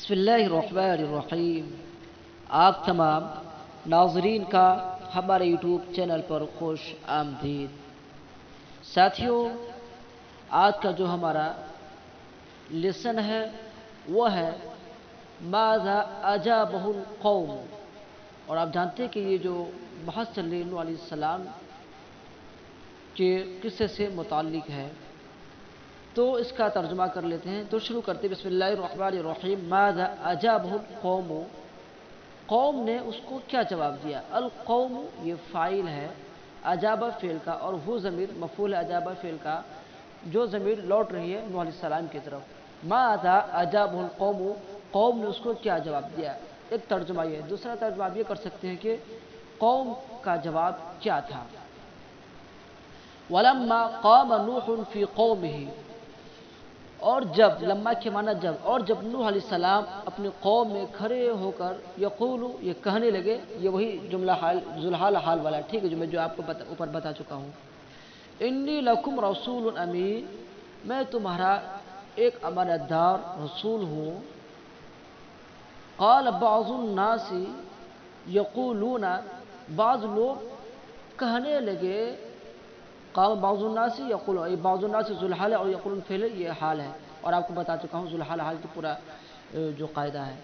बिस्मिल्लाहिर्रहमानिर्रहीम। आप तमाम नाजरीन का हमारे यूट्यूब चैनल पर खुश आमदीद। साथियों, आज का जो हमारा लेसन है वो है माज़ा अजाबहुल कौम। और आप जानते हैं कि ये जो बहस चल रही है नूह अलैहिस्सलाम के किस्से से मुताल्लिक है, तो इसका तर्जुमा कर लेते हैं। तो शुरू करते बिस्मिल्लाहिर्रहमानिर्रहीम। माज़ा अजाबहुल कौम, कौम ने उसको क्या जवाब दिया। अल कौम ये फ़ाइल है अजाबा फ़ेल का, और वो ज़मीर मफ़ूल है अजाबा फ़ेल का, जो ज़मीर लौट रही है नूह अलैहिस्सलाम की तरफ। माज़ा अजाबहुल कौम, कौम ने उसको क्या जवाब दिया। एक तर्जुमा ये। दूसरा तर्जुमा आप ये कर सकते हैं कि कौम का जवाब क्या था। वलम्मा क़ाम नूहुन फ़ी क़ौमिही, और जब, लम्मा के माना जब, और जब नूह अलैहिस्सलाम अपने कौम में खड़े होकर यक़ूलु ये कहने लगे, ये वही जुमला हाल जुलहाल हाल वाला, ठीक है, जो आपको ऊपर बता चुका हूँ। इन्नी लकुम रसूलुन अमीन, मैं तुम्हारा एक अमानतदार रसूल हूँ। क़ाल बाज़ुन नासी यक़ूलूना, बाज़ लोग कहने लगे। क़ाल बाज़ुन नासी यक़ूल, बाज़ुन नासी जुलहाल है और यक़ूलून फ़ेल ये हाल है, और आपको बता चुका हूँ जुलहाल हाल की पूरा जो कायदा है।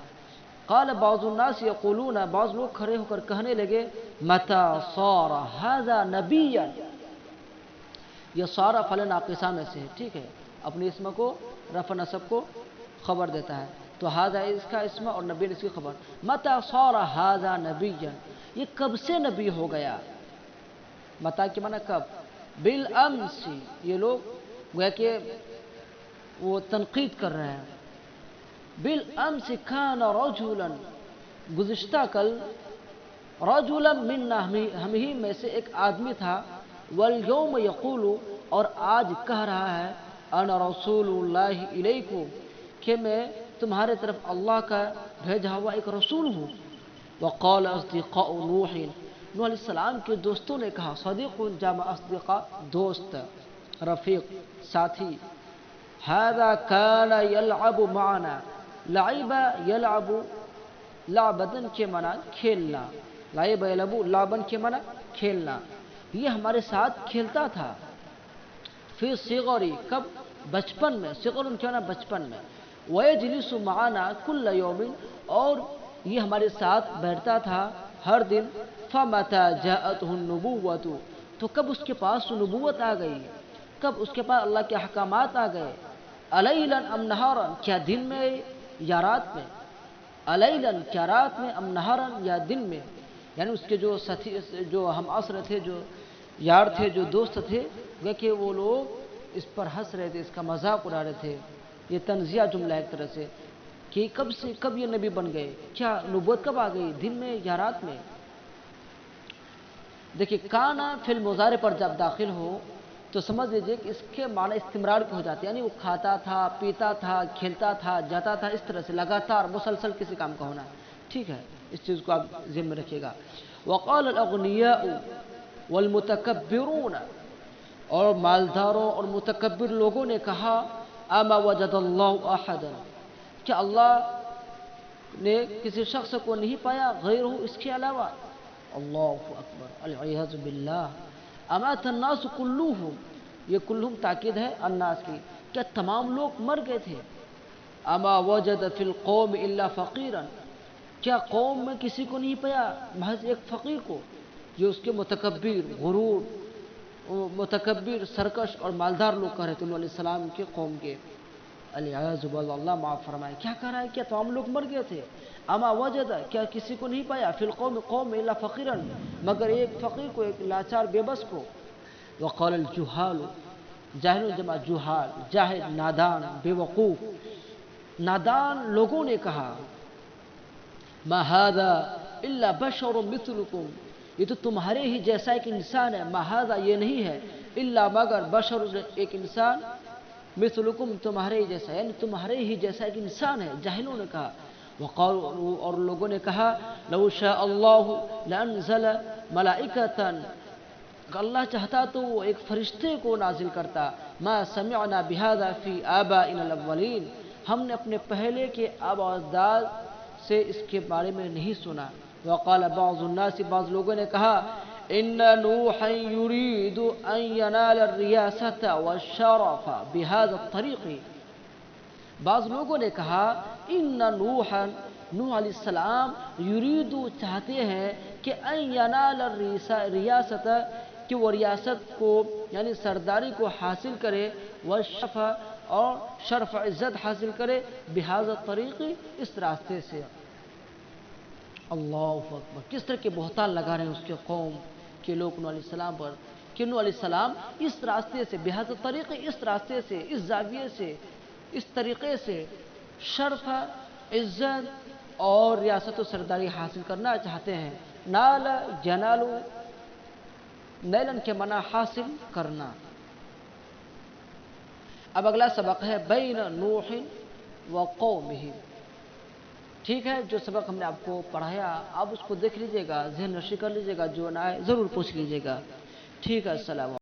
क़ाल बाज़ुन नासी यक़ूलूना, बाज़ लोग खड़े होकर कहने लगे मता सारा हाज़ा नबिय्यन, ये सारा फलन नाक़िसा में से है, ठीक है, अपने इसम को रफ़ा नसब को खबर देता है। तो हाज़ा इसका इसम और नबी इसकी खबर। मता सारा हाज़ा नबिय्यन, ये कब से नबी हो गया। मता के माना कब। बिल अम्सी, ये लोग गोया कि वो तनकीद कर रहे हैं। बिल अम्सी कान रजुलन, गुज़िश्ता कल, रजुलन मिन्ना, हम ही में से एक आदमी था। वल यौम यक़ूलु, और आज कह रहा है अना रसूलुल्लाहि इलैकुम, कि मैं तुम्हारे तरफ अल्लाह का भेजा हुआ एक रसूल हूँ। वक़ाल अस्दिक़ाउ नूहिन, नूह अलैहिस्सलाम के दोस्तों ने कहा। सदीक़ुन जामा अस्दिक़ा, दोस्त, रफ़ीक़, साथी। हाज़ा काना यलअबु माना, लाइबा यलअबु, लाबदन के माना खेलना, लाइबा यलअबु लाबन के माना खेलना, ये हमारे साथ खेलता था। फिर सिगरी, कब, बचपन में, सिगरन क्या ना बचपन में। वयजलिसु माना कुल्ल यौमिन, और ये हमारे साथ बैठता था हर दिन। फमता जाअतहु नुबुव्वतु, तो कब उसके पास नबूवत आ गई, कब उसके पास अल्लाह के अहकामात आ गए। अलैलन अम नहारन, क्या दिन में या रात में। अलैलन, क्या रात में, अम नहारन, या दिन में। यानी उसके जो साथी, जो हम असर थे, जो यार थे, जो दोस्त थे, वे कि वो लोग इस पर हंस रहे थे, इसका मजाक उड़ा रहे थे। ये तंजिया जुमला एक तरह से कि कब से कब ये नबी बन गए, क्या नबूवत कब आ गई, दिन में या रात में। देखिए, काना फिल मुज़ारे पर जब दाखिल हो तो समझ लीजिए कि इसके माना इस्तिमरार के हो जाते हैं, यानी वो खाता था, पीता था, खेलता था, जाता था, इस तरह से लगातार मुसलसल किसी काम का होना, ठीक है, इस चीज़ को आप ज़हन में रखिएगा। वक़ाल अल अग़नियाउ वल मुतकब्बिरून, और मालदारों और मुतकब्बिर लोगों ने कहा अमा वजदल्लाहु अहदन, क्या अल्लाह ने किसी शख्स को नहीं पाया गैरहु, इसके अलावा। अल्लाहु अकबर, अल-इयाज़ु बिल्लाह। अमात अन्नास कुल्लुहुम, ये कुल्लुहुम ताकीद है अन्नास की, क्या तमाम लोग मर गए थे। अमा वजद फिल कौम इल्ला फ़कीरन, क्या कौम में किसी को नहीं पाया महज एक फ़कीर को, जो उसके मुतकब्बिर, गुरूर, मुतकब्बिर, सरकश और मालदार लोग कह रहे थे नूह अलैहिस्सलाम के कौम के। अल-इयाज़ु बिल्लाह, अल्लाह माफ़ फरमाए। क्या कह रहा है, क्या तमाम लोग मर गए थे। अमा वजद, क्या किसी को नहीं पाया, फिल कौम, कौम में इल्ला फ़कीरन, मगर एक फ़कीर को, एक लाचार बेबस को। वक़ाल अल जुहाल, जाहिल जमा जुहाल, जाहिल नादान, बेवकूफ़, नादान लोगों ने कहा मा हाज़ा इल्ला बशरुम मिथलुकुम, ये तो तुम्हारे ही जैसा एक इंसान है। मा हाज़ा, ये नहीं है, इल्ला मगर, बशर, एक इंसान, मिथलुकुम, तुम्हारे ही जैसा, यानी तुम्हारे ही जैसा एक इंसान है, जाहिलों ने कहा। वक़ाल, और लोगों ने कहा लौ शाअ अल्लाहु लअनज़ल मलाइकतन, अल्लाह चाहता तो वो एक फरिश्ते को नाजिल करता। मा समिअना बिहाज़ा फ़ी आबाइना अल-अव्वलीन, ہم نے اپنے پہلے کے آباء و اجداد سے اس کے بارے میں نہیں سنا۔ وقال بعض الناس، بعض لوگوں نے کہا ان نوحا يريد ان ينال الرياسة والشرف بهذا الطريق، بعض لوگوں نے کہا ان نوح علیہ السلام یرید چاہتے ہیں کہ ان ینال الریاست، کہ وہ ریاست کو یعنی سرداری کو حاصل کرے، والشرف اور شرف عزت حاصل کرے، بہذا الطریق اس راستے سے۔ اللہ اکبر، کس طرح کے بہتان لگا رہے ہیں اس کے قوم کے لوگ نوح علیہ السلام پر، کہ نوح علیہ السلام اس راستے سے، بہذا الطریق اس راستے سے، اس زاویے سے، اس طریقے سے شرف، عزت اور ریاست و سرداری حاصل کرنا چاہتے ہیں۔ نال ینالو، نیلن کے معنی حاصل کرنا۔ اب اگلا سبق ہے بین نوح و قومہ، ٹھیک ہے؟ جو سبق ہم نے آپ کو پڑھایا آپ اس کو دیکھ لیجئے گا، ذہن نشی کر لیجئے گا، جو نہ آئے ضرور پوچھ لیجئے گا، ٹھیک ہے؟ السلام علیکم۔